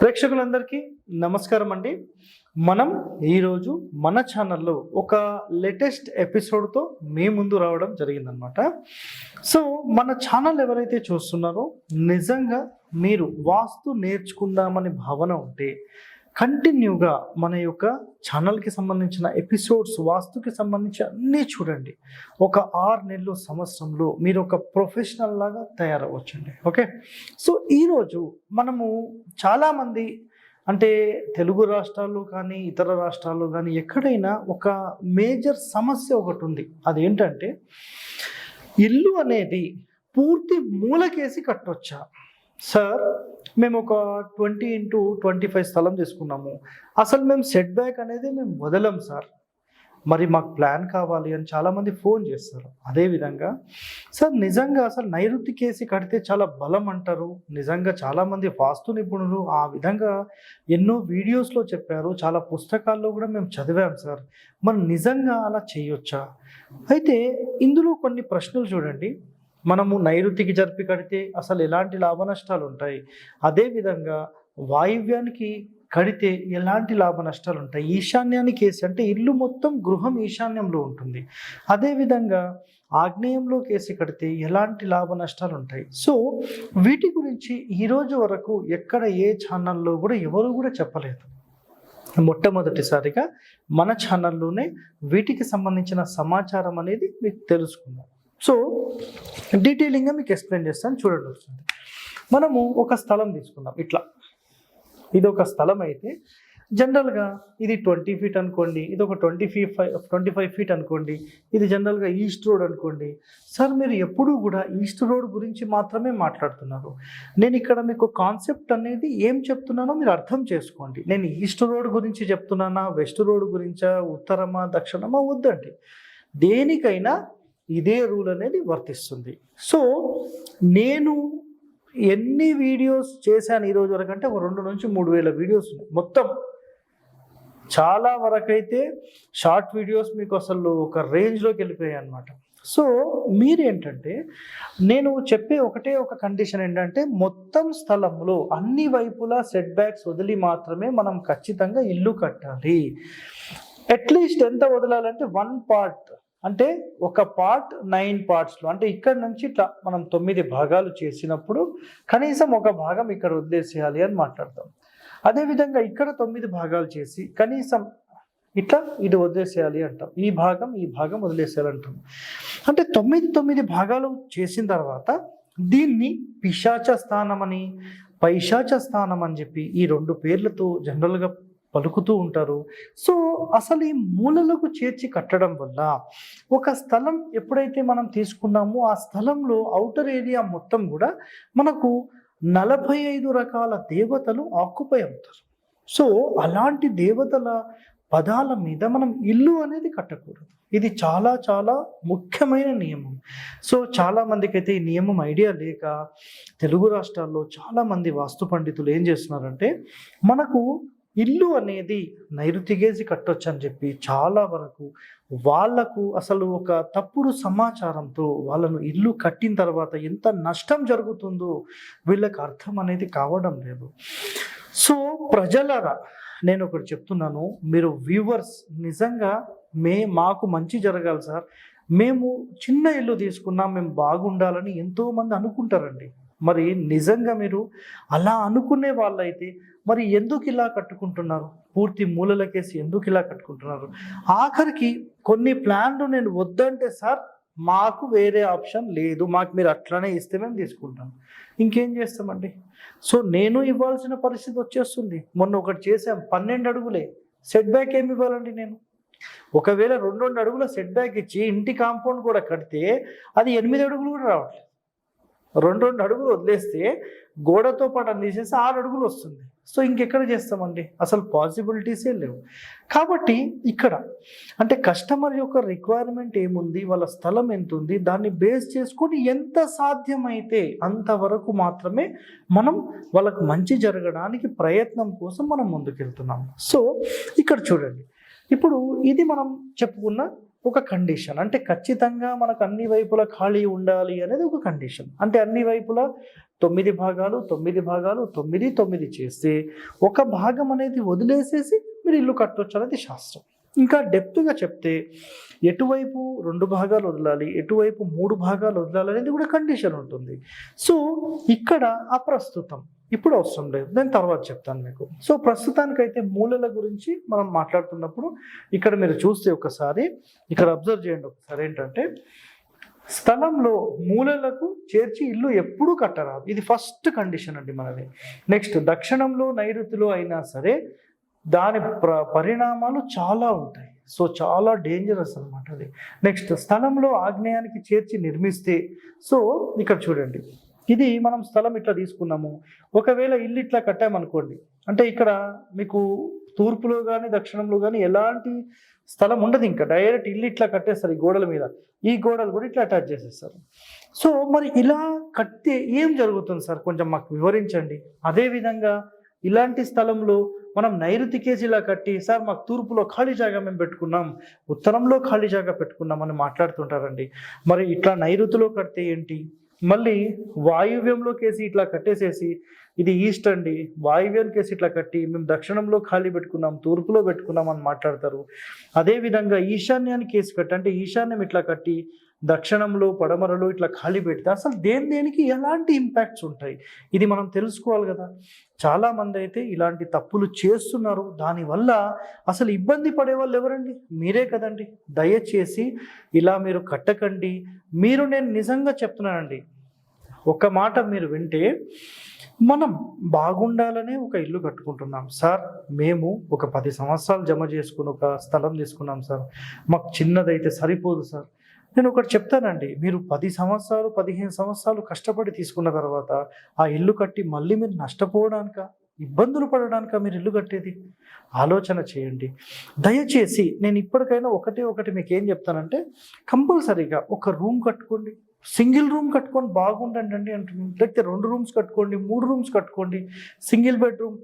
ప్రేక్షకులందరికీ నమస్కారం అండి. మనం ఈరోజు మన ఛానల్లో ఒక లేటెస్ట్ ఎపిసోడ్తో మీ ముందు రావడం జరిగిందనమాట. సో మన ఛానల్ ఎవరైతే చూస్తున్నారో నిజంగా మీరు వాస్తు నేర్చుకుందామని భావన ఉంటే కంటిన్యూగా మన యొక్క ఛానల్కి సంబంధించిన ఎపిసోడ్స్ వాస్తుకి సంబంధించి అన్నీ చూడండి. ఒక 6 నెలలు సంవత్సరంలో మీరు ఒక ప్రొఫెషనల్ లాగా తయారవ్వచ్చండి. ఓకే, సో ఈరోజు మనము చాలామంది అంటే తెలుగు రాష్ట్రాల్లో కానీ ఇతర రాష్ట్రాల్లో కానీ ఎక్కడైనా ఒక మేజర్ సమస్య ఒకటి ఉంది. అదేంటంటే ఇల్లు అనేది పూర్తి మూలకేసి కట్టొచ్చా సార్? మేము ఒక 20x25 స్థలం తీసుకున్నాము, అసలు మేము సెట్ బ్యాక్ అనేది మేము వదలం సార్, మరి మాకు ప్లాన్ కావాలి అని చాలామంది ఫోన్ చేస్తారు. అదేవిధంగా సార్ నిజంగా అసలు నైరుతికేసి కడితే చాలా బలం అంటారు. నిజంగా చాలామంది వాస్తు నిపుణులు ఆ విధంగా ఎన్నో వీడియోస్లో చెప్పారు, చాలా పుస్తకాల్లో కూడా మేము చదివాం సార్. మరి నిజంగా అలా చేయొచ్చా? అయితే ఇందులో కొన్ని ప్రశ్నలు చూడండి. మనము నైరుతికి జరిపి కడితే అసలు ఎలాంటి లాభ నష్టాలు ఉంటాయి? అదేవిధంగా వాయువ్యానికి కడితే ఎలాంటి లాభ నష్టాలు ఉంటాయి? ఈశాన్యానికి వేసి అంటే ఇల్లు మొత్తం గృహం ఈశాన్యంలో ఉంటుంది. అదేవిధంగా ఆగ్నేయంలోకి వేసి కడితే ఎలాంటి లాభ నష్టాలు ఉంటాయి? సో వీటి గురించి ఈరోజు వరకు ఎక్కడ ఏ ఛానల్లో కూడా ఎవరు కూడా చెప్పలేదు. మొట్టమొదటిసారిగా మన ఛానల్లోనే వీటికి సంబంధించిన సమాచారం అనేది మీకు తెలుసుకుందాం. సో డీటెయిలింగ్గా మీకు ఎక్స్ప్లెయిన్ చేస్తాను, చూడండి. వస్తుంది మనము ఒక స్థలం తీసుకుందాం. ఇట్లా ఇది ఒక స్థలం అయితే జనరల్గా ఇది 20 ఫీట్ అనుకోండి, ఇది ఒక 25 ఫీట్ అనుకోండి, ఇది జనరల్గా ఈస్ట్ రోడ్ అనుకోండి. సార్ మీరు ఎప్పుడూ కూడా ఈస్ట్ రోడ్ గురించి మాత్రమే మాట్లాడుతున్నారు. నేను ఇక్కడ మీకు కాన్సెప్ట్ అనేది ఏం చెప్తున్నానో మీరు అర్థం చేసుకోండి. నేను ఈస్ట్ రోడ్ గురించి చెప్తున్నానా, వెస్ట్ రోడ్ గురించా, ఉత్తరమా దక్షిణమా వద్దండి. దేనికైనా ఇదే రూల్ అనేది వర్తిస్తుంది. సో నేను ఎన్ని వీడియోస్ చేశాను ఈరోజు వరకు అంటే ఒక 2 నుంచి 3 వేల వీడియోస్ ఉన్నాయి మొత్తం. చాలా వరకు అయితే షార్ట్ వీడియోస్ మీకు అసలు ఒక రేంజ్లోకి వెళ్ళిపోయాయి అనమాట. సో మీరేంటంటే నేను చెప్పే ఒక కండిషన్ ఏంటంటే మొత్తం స్థలంలో అన్ని వైపులా సెట్ బ్యాక్స్ వదిలి మాత్రమే మనం ఖచ్చితంగా ఇల్లు కట్టాలి. అట్లీస్ట్ ఎంత వదలాలంటే 1 పార్ట్ అంటే ఒక పార్ట్ 9 పార్ట్స్లో అంటే ఇక్కడ నుంచి ఇట్లా మనం 9 భాగాలు చేసినప్పుడు కనీసం ఒక భాగం ఇక్కడ వదిలేసేయాలి అని మాట్లాడతాం. అదేవిధంగా ఇక్కడ 9 భాగాలు చేసి కనీసం ఇట్లా ఇది వదిలేసేయాలి అంటాం. ఈ భాగం వదిలేసేయాలి అంటాం. అంటే 9 భాగాలు చేసిన తర్వాత దీన్ని పిశాచ స్థానం అని పైశాచ స్థానం అని చెప్పి ఈ 2 పేర్లతో జనరల్గా పలుకుతూ ఉంటారు. సో అసలు ఈ మూలలకు చేర్చి కట్టడం వల్ల ఒక స్థలం ఎప్పుడైతే మనం తీసుకున్నామో ఆ స్థలంలో ఔటర్ ఏరియా మొత్తం కూడా మనకు 45 రకాల దేవతలు ఆక్యుపై అవుతారు. సో అలాంటి దేవతల పదాల మీద మనం ఇల్లు అనేది కట్టకూడదు. ఇది చాలా చాలా ముఖ్యమైన నియమం. సో చాలామందికి అయితే ఈ నియమం ఐడియా లేక తెలుగు రాష్ట్రాల్లో చాలామంది వాస్తు పండితులు ఏం చేస్తున్నారంటే మనకు ఇల్లు అనేది నైరుతిగేసి కట్టొచ్చు అని చెప్పి చాలా వరకు వాళ్లకు అసలు ఒక తప్పుడు సమాచారంతో వాళ్ళను ఇల్లు కట్టిన తర్వాత ఎంత నష్టం జరుగుతుందో వీళ్ళకి అర్థం అనేది కావడం లేదు. సో ప్రజలరా నేను ఒకటి చెప్తున్నాను, మీరు వ్యూవర్స్ నిజంగా మాకు మంచి జరగాలి సార్, మేము చిన్న ఇల్లు తీసుకున్నాం, మేము బాగుండాలని ఎంతోమంది అనుకుంటారండి. మరి నిజంగా మీరు అలా అనుకునే వాళ్ళైతే మరి ఎందుకు ఇలా కట్టుకుంటున్నారు? పూర్తి మూలలకేసి ఎందుకు ఇలా కట్టుకుంటున్నారు? ఆఖరికి కొన్ని ప్లాన్లు నేను వద్దంటే సార్ మాకు వేరే ఆప్షన్ లేదు, మాకు మీరు అట్లనే ఇస్తే మేము తీసుకుంటాం. ఇంకేం చేస్తామండి? సో నేను ఇవ్వాల్సిన పరిస్థితి వచ్చేస్తుంది. మొన్న ఒకటి చేసాం, 12 అడుగులే సెట్ బ్యాక్ ఏమి ఇవ్వాలండి నేను? ఒకవేళ 2 అడుగుల సెట్ బ్యాక్ ఇచ్చి ఇంటి కాంపౌండ్ కూడా కడితే అది 8 అడుగులు కూడా రావట్లేదు. 2 అడుగులు వదిలేస్తే గోడతో పాటు తీసేసి 6 అడుగులు వస్తుంది. సో ఇంకెక్కడ చేస్తామండి? అసలు పాసిబిలిటీసే లేవు. కాబట్టి ఇక్కడ అంటే కస్టమర్ యొక్క రిక్వైర్మెంట్ ఏముంది, వాళ్ళ స్థలం ఎంత ఉంది, దాన్ని బేస్ చేసుకొని ఎంత సాధ్యమైతే అంతవరకు మాత్రమే మనం వాళ్ళకు మంచి జరగడానికి ప్రయత్నం కోసం మనం ముందుకెళ్తున్నాము. సో ఇక్కడ చూడండి, ఇప్పుడు ఇది మనం చెప్పుకున్న ఒక కండిషన్. అంటే ఖచ్చితంగా మనకు అన్ని వైపులా ఖాళీ ఉండాలి అనేది ఒక కండిషన్. అంటే అన్ని వైపులా 9 భాగాలు, 9 భాగాలు, 9, 9 చేస్తే ఒక భాగం అనేది వదిలేసేసి మీరు ఇల్లు కట్టొచ్చు అనేది శాస్త్రం. ఇంకా డెప్త్గా చెప్తే ఎటువైపు 2 భాగాలు వదలాలి, ఎటువైపు 3 భాగాలు వదలాలి అనేది కూడా కండిషన్ ఉంటుంది. సో ఇక్కడ అప్రస్తుతం, ఇప్పుడు అవసరం లేదు, నేను తర్వాత చెప్తాను మీకు. సో ప్రస్తుతానికైతే మూలల గురించి మనం మాట్లాడుతున్నప్పుడు ఇక్కడ మీరు చూస్తే ఒకసారి ఇక్కడ అబ్జర్వ్ చేయండి ఒకసారి. ఏంటంటే స్థలంలో మూలలకు చేర్చి ఇల్లు ఎప్పుడూ కట్టరాదు, ఇది ఫస్ట్ కండిషన్ అండి మనది. నెక్స్ట్ దక్షిణంలో నైరుతిలో అయినా సరే దాని పరిణామాలు చాలా ఉంటాయి. సో చాలా డేంజరస్ అనమాట అది. నెక్స్ట్ స్థలంలో ఆగ్నేయానికి చేర్చి నిర్మిస్తే, సో ఇక్కడ చూడండి, ఇది మనం స్థలం ఇట్లా తీసుకున్నాము, ఒకవేళ ఇల్లు ఇట్లా కట్టామనుకోండి, అంటే ఇక్కడ మీకు తూర్పులో కానీ దక్షిణంలో కానీ ఎలాంటి స్థలం ఉండదు, ఇంకా డైరెక్ట్ ఇల్లు ఇట్లా కట్టేస్తారు ఈ గోడల మీద, ఈ గోడలు కూడా ఇట్లా అటాచ్ చేసేస్తారు. సో మరి ఇలా కడితే ఏం జరుగుతుంది సార్, కొంచెం మాకు వివరించండి. అదేవిధంగా ఇలాంటి స్థలంలో మనం నైరుతికేసి ఇలా కట్టి, సార్ మాకు తూర్పులో ఖాళీ జాగా మేము పెట్టుకున్నాం, ఉత్తరంలో ఖాళీ జాగా పెట్టుకున్నాం అని మాట్లాడుతుంటారండి. మరి ఇట్లా నైరుతిలో కడితే ఏంటి, మళ్ళీ వాయువ్యంలో కేసి ఇట్లా కట్టేసేసి ఇది ఈస్ట్ అండి, వాయువ్యం కేసి ఇట్లా కట్టి మేము దక్షిణంలో ఖాళీ పెట్టుకున్నాం, తూర్పులో పెట్టుకున్నాం అని మాట్లాడతారు. అదేవిధంగా ఈశాన్యానికి కేసి కట్టి, అంటే ఈశాన్యం ఇట్లా కట్టి దక్షిణంలో పడమరలో ఇట్లా ఖాళీ పెడితే అసలు దేనికి ఎలాంటి ఇంపాక్ట్స్ ఉంటాయి, ఇది మనం తెలుసుకోవాలి కదా. చాలామంది అయితే ఇలాంటి తప్పులు చేస్తున్నారు, దానివల్ల అసలు ఇబ్బంది పడే వాళ్ళు ఎవరండి, మీరే కదండి. దయచేసి ఇలా మీరు కట్టకండి. నేను నిజంగా చెప్తున్నానండి, ఒక మాట మీరు వింటే, మనం బాగుండాలనే ఒక ఇల్లు కట్టుకుంటున్నాం సార్, మేము ఒక 10 సంవత్సరాలు జమ చేసుకుని ఒక స్థలం తీసుకున్నాం సార్, మాకు చిన్నదైతే సరిపోదు సార్. నేను ఒకటి చెప్తానండి, మీరు 10 సంవత్సరాలు 15 సంవత్సరాలు కష్టపడి తీసుకున్న తర్వాత ఆ ఇల్లు కట్టి మళ్ళీ మీరు నష్టపోవడానిక, ఇబ్బందులు పడడానిక మీరు ఇల్లు కట్టేది, ఆలోచన చేయండి దయచేసి. నేను ఇప్పటికైనా ఒకటి మీకు ఏం చెప్తానంటే, కంపల్సరీగా ఒక రూమ్ కట్టుకోండి, సింగిల్ రూమ్ కట్టుకొని బాగుండండి అంటున్నాను. లేకపోతే 2 రూమ్స్ కట్టుకోండి, 3 రూమ్స్ కట్టుకోండి, సింగిల్ బెడ్రూమ్.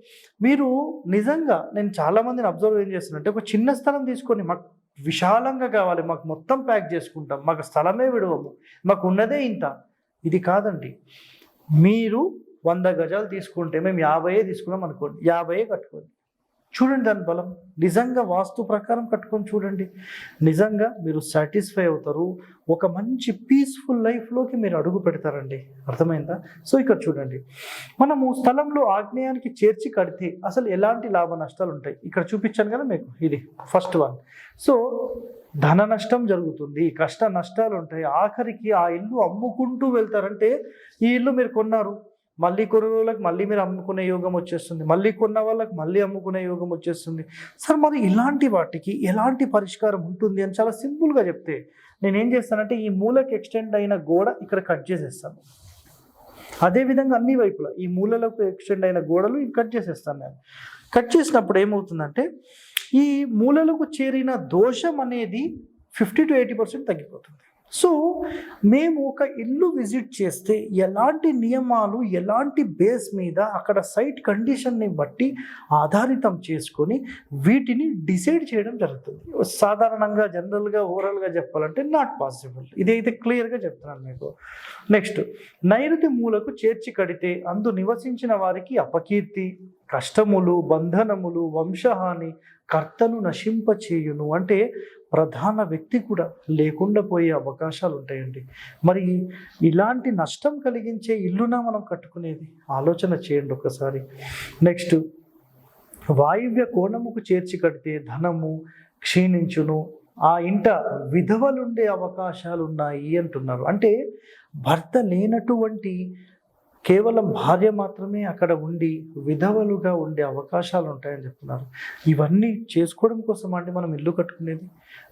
మీరు నిజంగా నేను చాలామందిని అబ్జర్వ్ ఏం చేస్తానంటే, ఒక చిన్న స్థలం తీసుకొని మాకు విశాలంగా కావాలి, మాకు మొత్తం ప్యాక్ చేసుకుంటాం, మాకు స్థలమే విడవము, మాకు ఉన్నదే ఇంత, ఇది కాదండి. మీరు 100 గజాలు తీసుకుంటే మేము 50 తీసుకున్నాం అనుకోండి, 50 కట్టుకోండి, చూడండి దాని బలం. నిజంగా వాస్తు ప్రకారం కట్టుకొని చూడండి, నిజంగా మీరు సాటిస్ఫై అవుతారు, ఒక మంచి పీస్ఫుల్ లైఫ్లోకి మీరు అడుగు పెడతారండి. అర్థమైందా? సో ఇక్కడ చూడండి, మనము స్థలంలో ఆగ్నేయానికి చేర్చి కడితే అసలు ఎలాంటి లాభ నష్టాలు ఉంటాయి ఇక్కడ చూపించాను కదా మీకు, ఇది ఫస్ట్ వన్. సో ధన నష్టం జరుగుతుంది, కష్ట నష్టాలు ఉంటాయి, ఆఖరికి ఆ ఇల్లు అమ్ముకుంటూ వెళ్తారంటే, ఈ ఇల్లు మీరు కొన్నారు, మళ్ళీ కొన్ని రోజులకు మళ్ళీ మీరు అమ్ముకునే యోగం వచ్చేస్తుంది, మళ్ళీ కొన్న వాళ్ళకి మళ్ళీ అమ్ముకునే యోగం వచ్చేస్తుంది. సార్ మరి ఇలాంటి వాటికి ఎలాంటి పరిష్కారం ఉంటుంది అని చాలా సింపుల్గా చెప్తే, నేనేం చేస్తానంటే ఈ మూలకి ఎక్స్టెండ్ అయిన గోడ ఇక్కడ కట్ చేసేస్తాను. అదేవిధంగా అన్ని వైపులా ఈ మూలలకు ఎక్స్టెండ్ అయిన గోడలు కట్ చేసేస్తాను నేను. కట్ చేసినప్పుడు ఏమవుతుందంటే, ఈ మూలలకు చేరిన దోషం అనేది 50 to 80% తగ్గిపోతుంది. సో మేము ఒక ఇల్లు విజిట్ చేస్తే ఎలాంటి నియమాలు, ఎలాంటి బేస్ మీద అక్కడ సైట్ కండిషన్ని బట్టి ఆధారితం చేసుకొని వీటిని డిసైడ్ చేయడం జరుగుతుంది. సాధారణంగా జనరల్గా ఓవరాల్గా చెప్పాలంటే నాట్ పాసిబుల్, ఇదైతే క్లియర్గా చెప్తున్నాను మీకు. నెక్స్ట్, నైరుతి మూలకు చేర్చి కడితే అందు నివసించిన వారికి అపకీర్తి, కష్టములు, బంధనములు, వంశహాని, కర్తను నశింపచేయును, అంటే ప్రధాన వ్యక్తి కూడా లేకుండా పోయే అవకాశాలు ఉంటాయండి. మరి ఇలాంటి నష్టం కలిగించే ఇల్లునా మనం కట్టుకునేది, ఆలోచన చేయండి ఒకసారి. నెక్స్ట్, వాయువ్య కోణముకు చేర్చి కడితే ధనము క్షీణించును, ఆ ఇంట విధవలుండే అవకాశాలు ఉన్నాయి అంటున్నారు. అంటే భర్త లేనటువంటి కేవలం భార్య మాత్రమే అక్కడ ఉండి విధవలుగా ఉండే అవకాశాలు ఉంటాయని చెప్తున్నారు. ఇవన్నీ చేసుకోవడం కోసం అంటే మనం ఇల్లు కట్టుకునేది.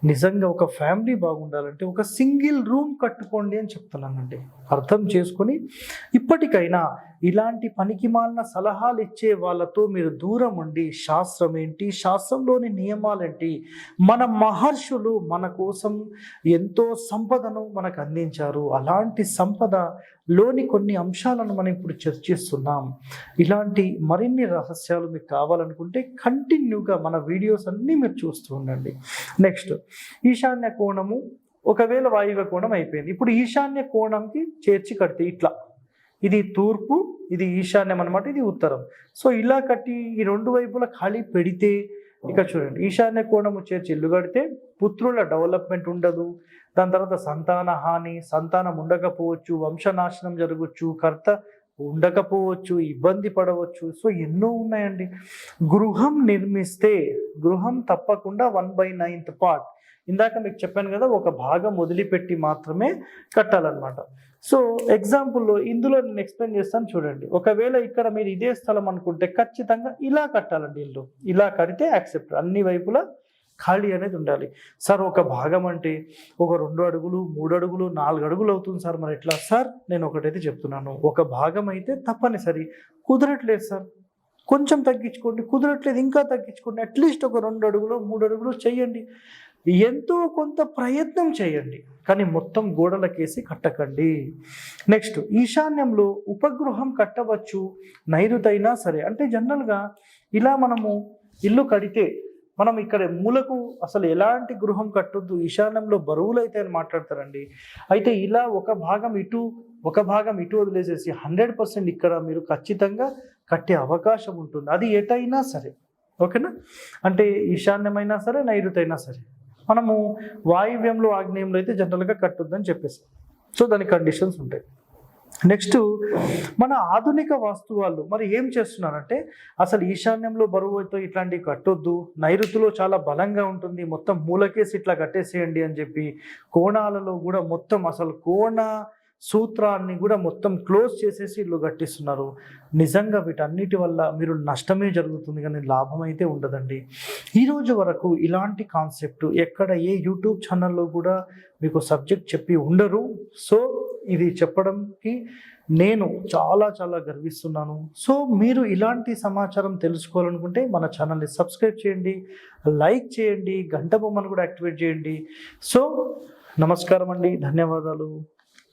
నిజంగా ఒక ఫ్యామిలీ బాగుండాలంటే ఒక సింగిల్ రూమ్ కట్టుకోండి అని చెప్తున్నానండి. అర్థం చేసుకొని ఇప్పటికైనా ఇలాంటి పనికిమాలిన సలహాలు ఇచ్చే వాళ్ళతో మీరు దూరం ఉండి శాస్త్రం ఏంటి, శాస్త్రంలోని నియమాలేంటి, మన మహర్షులు మన కోసం ఎంతో సంపదను మనకు అందించారు, అలాంటి సంపదలోని కొన్ని అంశాలను మనం ఇప్పుడు చర్చిస్తున్నాం. ఇలాంటి మరిన్ని రహస్యాలు మీకు కావాలనుకుంటే కంటిన్యూగా మన వీడియోస్ అన్నీ మీరు చూస్తూ ఉండండి. నెక్స్ట్, ఈశాన్య కోణము ఒకవేళ వాయువ్య కోణం అయిపోయింది. ఇప్పుడు ఈశాన్య కోణంకి చేర్చి కడితే ఇట్లా, ఇది తూర్పు, ఇది ఈశాన్యం అనమాట, ఇది ఉత్తరం. సో ఇలా కట్టి ఈ రెండు వైపులా ఖాళీ పెడితే ఇక చూడండి, ఈశాన్య కోణము చేర్చి ఇల్లు కడితే పుత్రుల డెవలప్మెంట్ ఉండదు, దాని తర్వాత సంతాన హాని, సంతానం ఉండకపోవచ్చు, వంశనాశనం జరగవచ్చు, కర్త ఉండకపోవచ్చు, ఇబ్బంది పడవచ్చు. సో ఎన్నో ఉన్నాయండి. గృహం నిర్మిస్తే గృహం తప్పకుండా 1/9 పార్ట్, ఇందాక మీకు చెప్పాను కదా, ఒక భాగం వదిలిపెట్టి మాత్రమే కట్టాలన్నమాట. సో ఎగ్జాంపుల్లో ఇందులో నేను ఎక్స్ప్లెయిన్ చేస్తాను చూడండి. ఒకవేళ ఇక్కడ మీరు ఇదే స్థలం అనుకుంటే ఖచ్చితంగా ఇలా కట్టాలండి ఇల్లు. ఇలా కడితే యాక్సెప్ట్, అన్ని వైపులా ఖాళీ అనేది ఉండాలి. సార్ ఒక భాగం అంటే ఒక 2 అడుగులు 3 అడుగులు 4 అడుగులు అవుతుంది సార్, మరి ఎట్లా సార్? నేను ఒకటైతే చెప్తున్నాను, ఒక భాగం అయితే తప్పనిసరి. కుదరట్లేదు సార్, కొంచెం తగ్గించుకోండి, కుదరట్లేదు ఇంకా తగ్గించుకోండి, అట్లీస్ట్ ఒక 2 అడుగులు 3 అడుగులు చేయండి, ఎంతో కొంత ప్రయత్నం చేయండి, కానీ మొత్తం గోడలకేసి కట్టకండి. నెక్స్ట్, ఈశాన్యంలో ఉపగృహం కట్టవచ్చు, నైరుతైనా సరే. అంటే జనరల్గా ఇలా మనము ఇల్లు కడితే మనం ఇక్కడ మూలకు అసలు ఎలాంటి గృహం కట్టొద్దు, ఈశాన్యంలో బరువులు అయితే అని మాట్లాడతారండి. అయితే ఇలా ఒక భాగం ఇటు ఒక భాగం ఇటు వదిలేసేసి 100% ఇక్కడ మీరు ఖచ్చితంగా కట్టే అవకాశం ఉంటుంది, అది ఎటైనా సరే. ఓకేనా? అంటే ఈశాన్యమైనా సరే నైరుతైనా సరే. మనము వాయువ్యంలో ఆగ్నేయంలో అయితే జనరల్గా కట్టొద్దని చెప్పేసి, సో దానికి కండిషన్స్ ఉంటాయి. నెక్స్ట్, మన ఆధునిక వాస్తు వాళ్ళు మరి ఏం చేస్తున్నారంటే, అసలు ఈశాన్యంలో బరువుతో ఇట్లాంటివి కట్టొద్దు, నైరుతిలో చాలా బలంగా ఉంటుంది, మొత్తం మూలకేసి ఇట్లా కట్టేసేయండి అని చెప్పి కోణాలలో కూడా మొత్తం అసలు కోణ సూత్రాన్ని కూడా మొత్తం క్లోజ్ చేసేసి ఇల్లు కట్టిస్తున్నారు. నిజంగా వీటన్నిటి వల్ల మీరు నష్టమే జరుగుతుంది, కానీ లాభం అయితే ఉండదండి. ఈరోజు వరకు ఇలాంటి కాన్సెప్ట్ ఎక్కడ ఏ యూట్యూబ్ ఛానల్లో కూడా మీకు సబ్జెక్ట్ చెప్పి ఉండరు. సో ఇది చెప్పడంకి నేను చాలా చాలా గర్విస్తున్నాను. సో మీరు ఇలాంటి సమాచారం తెలుసుకోవాలనుకుంటే మన ఛానల్ని సబ్స్క్రైబ్ చేయండి, లైక్ చేయండి, గంట బొమ్మను కూడా యాక్టివేట్ చేయండి. సో నమస్కారం అండి, ధన్యవాదాలు.